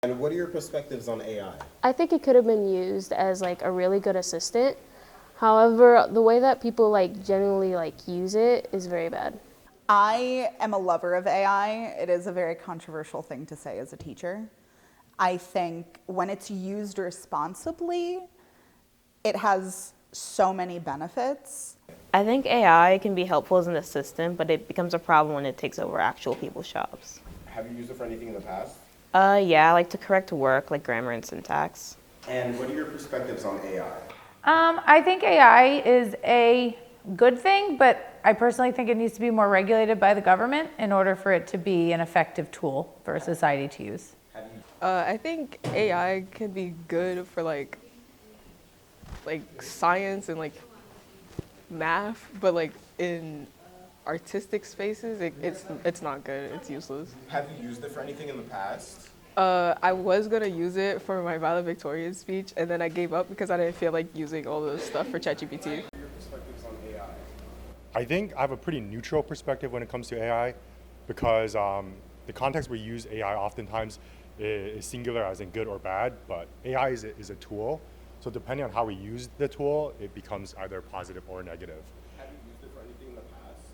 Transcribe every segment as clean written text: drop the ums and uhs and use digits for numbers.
And what are your perspectives on AI? I think it could have been used as like a really good assistant. However, the way that people like generally like use it is very bad. I am a lover of AI. It is a very controversial thing to say as a teacher. I think when it's used responsibly, it has so many benefits. I think AI can be helpful as an assistant, but it becomes a problem when it takes over actual people's jobs. Have you used it for anything in the past? Yeah, I like to correct work, like grammar and syntax. And what are your perspectives on AI? I think AI is a good thing, but I personally think it needs to be more regulated by the government in order for it to be an effective tool for society to use. I think AI can be good for like science and like math, but like in artistic spaces, it's not good. It's useless. Have you used it for anything in the past? I was gonna use it for my valedictorian speech, and then I gave up because I didn't feel like using all the stuff for ChatGPT. Your perspectives on AI? I think I have a pretty neutral perspective when it comes to AI because the context we use AI oftentimes is singular as in good or bad, but AI is a tool. So depending on how we use the tool, it becomes either positive or negative. Have you used it for anything in the past?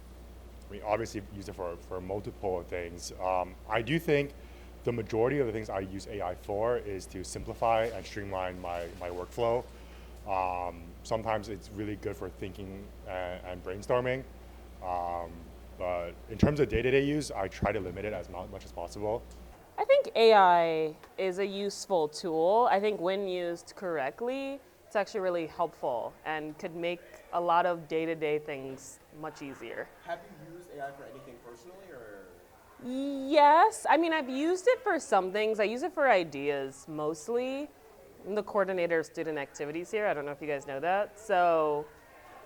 We obviously use it for multiple things. I do think the majority of the things I use AI for is to simplify and streamline my workflow. Sometimes it's really good for thinking and brainstorming. But in terms of day-to-day use, I try to limit it as much as possible. I think AI is a useful tool. I think when used correctly, it's actually really helpful and could make a lot of day-to-day things much easier. Have you used AI for anything personally, or? Yes, I mean, I've used it for some things. I use it for ideas mostly. I'm the coordinator of student activities here. I don't know if you guys know that. So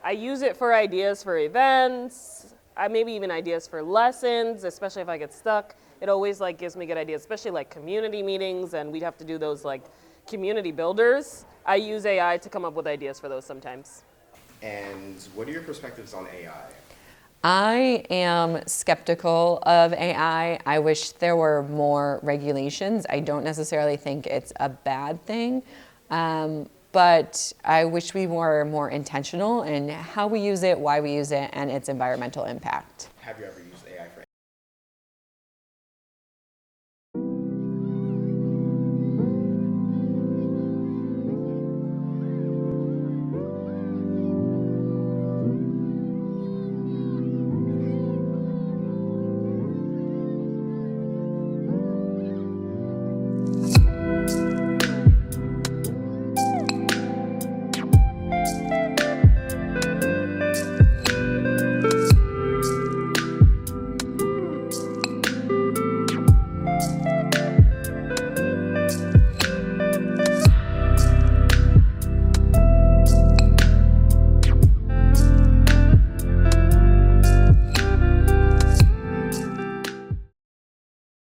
I use it for ideas for events, maybe even ideas for lessons, especially if I get stuck. It always like gives me good ideas, especially like community meetings, and we'd have to do those like community builders. I use AI to come up with ideas for those sometimes. And what are your perspectives on AI? I am skeptical of AI. I wish there were more regulations. I don't necessarily think it's a bad thing, but I wish we were more intentional in how we use it, why we use it, and its environmental impact. Have you ever used